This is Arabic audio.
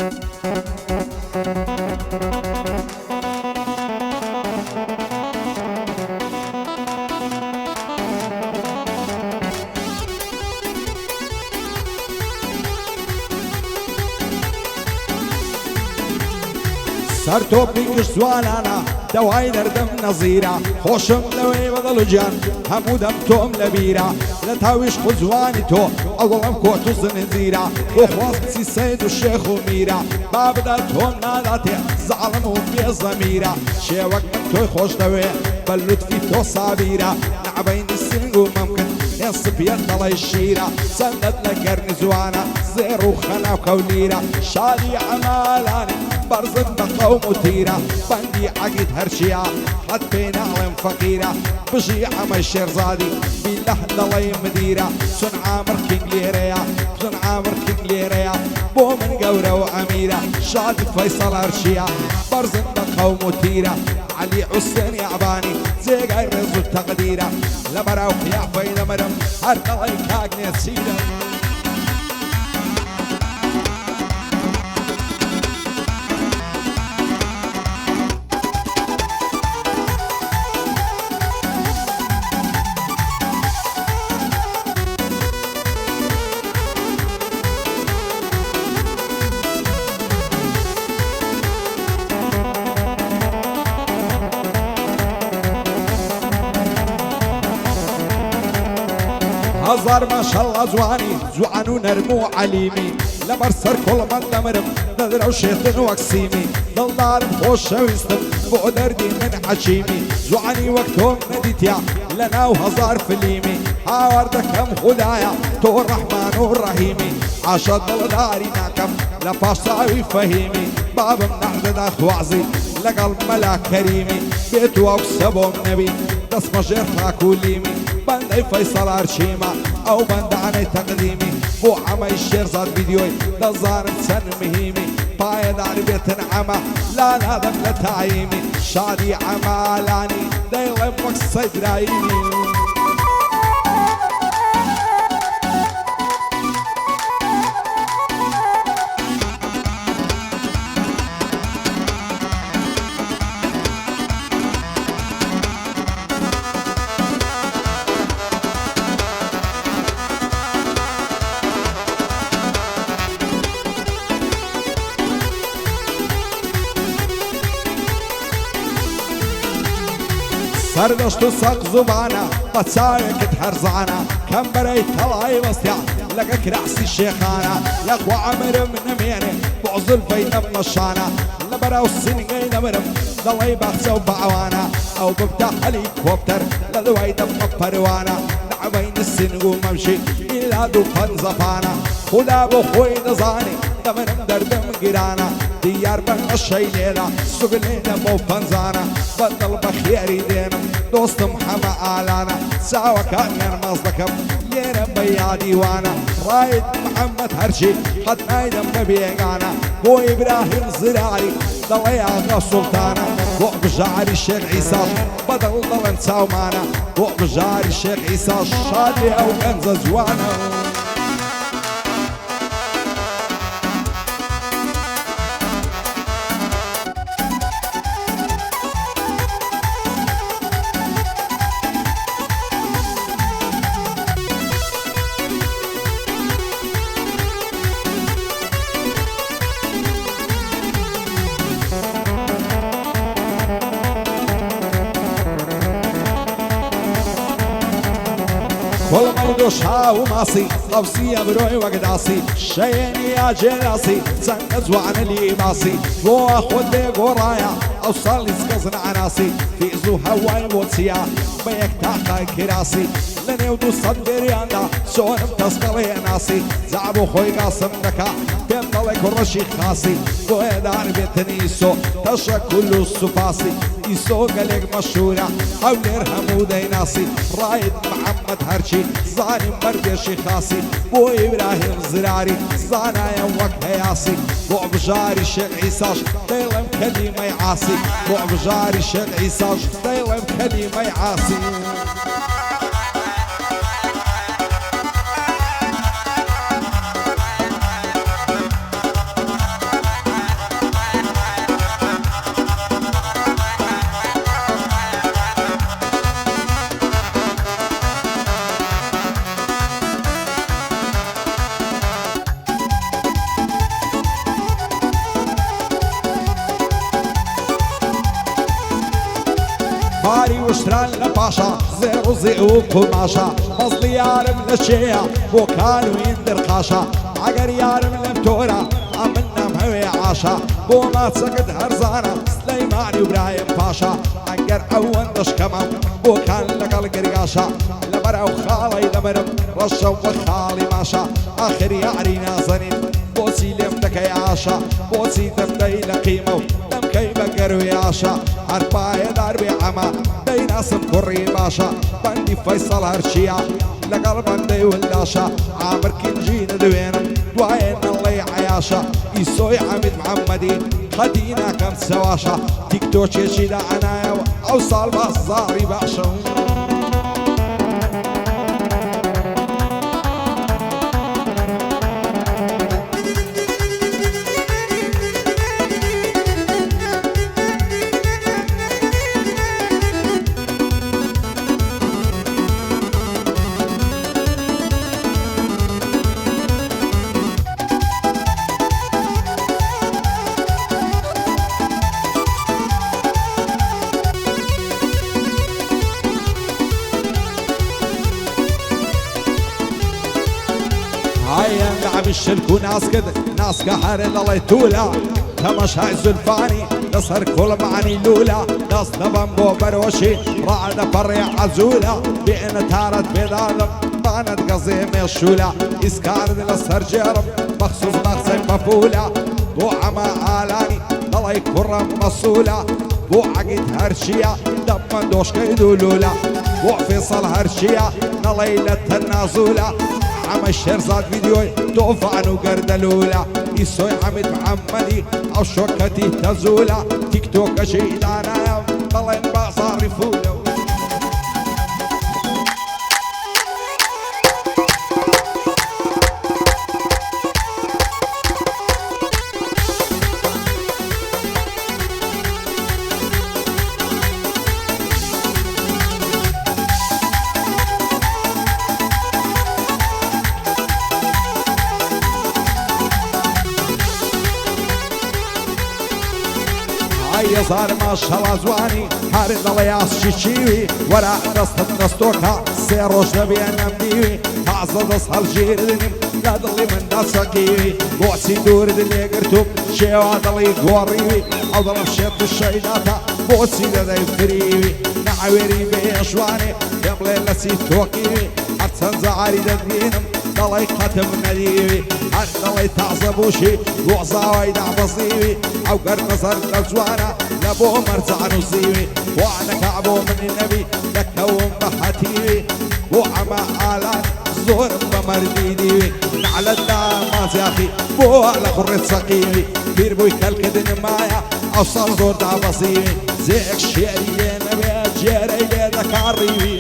سەر تۆپی گشت جوانانە دەوای دەردەم نەزیرە خۆشم لەوەی بەدڵ و گیان هەموو دەم تۆم لە بیرە لە تاویش خوجوانی تۆ ئەوڵم کۆت و زنجیرە بۆ خواستی سەید و شێخ و میرە با بدات تۆم ناداتێ زاڵم و بێزەمیرە شێوەک من تۆی خۆش دەوێ بە لوتفی تۆ سابیرە نەعبەینی سنگ و مەمکن هێسپیەت دەڵی شیرە چەندەت لە گەرنی جوانە زێڕ و خەناو کەولیرە شادی ئەمالانی بەرزت بە قەوم و تیرە بەندی عەگیت هەرچیە قەت پێی ناڵێم فەقیرە بژی ئەمەی شێرزادی بیلەح دەڵێی مدیرە چون عامر کینگ لێرەیە چون عامر کینگ لێرەیە بۆ من گەورە و ئەمیرە شادی فەیسەڵ هەرچیە بەرزت بە قەوم و تیرە علی حوسێنی عەبانی جێگای ڕێز و تەقدیرە لە بەراو قیافەی دەمەرم هەر دەڵێی کاک نێچیرە هزار ماشەڵڵا جوانی جوان و نەرم و عەلیمی لەبەر سەر کۆڵمەند دەمرم دەدرە و شێتن وەک سیمی دڵدارم خۆشەویستم بۆ دەردی من حەکیمی جوانی وەک تۆم نەدیتیا لە ناو هەزار فلیمی هاوار دەکەم خودایە تۆ ڕەحمان و ڕەحیمی عاشە دڵداری ناکەم لە پاش چاوی فەهیمی بابم نەحدەدا خوازی لەگەڵ مەلا کەریمی بێت و ئەو قسە بۆم نەبی دەستمەژێر خاک و لیمی بەندەی فەیسەڵ هەرچیمە ئەو بەندانەی تەقدیمی بۆ ئەمەی شێرزاد ڤیدیۆی دەزانم چەند مهمی پایەداری بێتن ئەمە لا نادەم لە تاییمی شادی ئەمالانی دەیڵێم وەک سەیدراییمی سەردەشت و سەق زوبانە بە چاوێکت هەرزانە کەم بەرەی تەڵای بەستیا لەگە کراسی شێخانە لەخوا ئەمرم نەمێنێ بۆ زولفەی نەمەشانە لە بەراو سنگەی نەمرم دەڵێی باخچە و بەعوانە ئەو ببتە هەلیکۆپتەر لە دوای دەمە پەروانە نەعبەینی سنگ و مەمشی میلاد و پەنجەپانە خودا بۆ خۆی دەزانی دەمرم دەردەم گیرانە دیار بە نەشەی لێرە سوگلێنە بۆ پەنجانە بەدڵ بە خێری دێنم دۆستم هەمە ئالانە چاوەکانیان مەز دەکەم لێرە بە یادیوانە ڕایت محەممەد هەرچی قەت نایدەم بە بێگانە بۆ ئیبراهیم زراری دەڵێ ئاغا سوڵتانە بۆ بژاری شێخ عیساش بەدڵ دەڵێن چاومانە بۆ بژاری شێخ عیساش شادی ئەو گەنجە جوانە کۆڵمەی دۆشا و ماسی قەوسی ئەبرۆی وەک داسی شەیێنی یا جێراسی چەندە جوانە لیباسی بۆ خۆت بێگۆڕایە ئەو ساڵی کەس نەعناسی فیز و هەوای بۆ چیە بە یەک تاقای کراسی لە نێو 200 بێریاندا چۆنم تەسکەڵێ ناسی جا بۆ خۆی گاسم دەکا پێم دەڵێ کوڕەشی خاسی بۆ هێدار بێتنی ئیسۆ تەشەکول و سوپاسی ئیسۆ گەلێک مەشهورە هەولێر هەموو دەیناسی ڕایت محەممەد هەرچی زانیم بەرگێشی خاسی بۆ ئیبراهیم زراری زانایە وەک هەیاسی بۆ بژاری شێخ عیساش دەیڵێم کەلیمەی عاسی بۆ بژاری شێخ عیساش دەیڵێم کەلیمەی عاسی باشا زيرو زيو قماشا مصلي يارم للشيع وكانوا يندر قاشا عقر يارم لمتورا عملنا مهوي عاشا بوما سكت هرزانا سليماني وابراهيم باشا عقر عوان دش كمان وكان لقل قرقاشا لبرا وخالي لبرم رشا وخالي ماشا آخر يعري نازنين بوسي لمدك يا عاشا بوسي دمدي لقيمة لم كي بقر وياشا عرباية داربي عما بين اسم كوري باشا بندي فيصل هرشيا لقل بندي واللاشا عامر كنجين دوينم دوين الله عياشا يسوي عمد محمدي خدينا كم سواشا تيك توك يشيدا عنايا اوصال بصاري باشا هيا نلعب الشرك وناس كده ناس كحر الله يتولا تمش هاي زلفاني نصر كل معني لولا ناس نبنبو بروشي رعد فريع عزولا بين تارت بيضالم بانت قصيم الشولا اسكارد نصر جرم مخصوص مخصم مفولا بو عما آلاني الله يكرم مصولا بو عقد هرشيا دم دوش كيدو لولا بو فيصل هرشيا نليلة النازولا عم الشرزات فيديو توفى عنو قرد الأولى يسوي حمد محمدي أو شوكتي تزولة تيك توك شيدانا يا طلعن باصار فولو هيا صار ما شاء الله زواني حارد الله ياس شيشيوي ورا دست دستوكا سيروش نبي انا مديوي تعزى دست هالجيردنم قاد اللي من داسكيوي بوعسي دورد اللي قرتم شيو عاد اللي يقوريوي عضل بشيط الشيداتا بوعسي لدى يفريوي نعويري بيشواني يملي لسي توكيوي حتى زعاري ددينم ضلي قتم نديوي حد ضلي تعصبوشي وعصا ويدع بصيوي او قرن نصر الزوانا لابو مرزع نصيوي وانا كعبو من النبي لكوم بحتيوي وعما آلان زور بمرديديوي على الدامات يا اخي بو على خرة سقيوي بير بوي كالكدن مايا اوصل زور دا بصيوي زيك شيري نبي جيري دكاريوي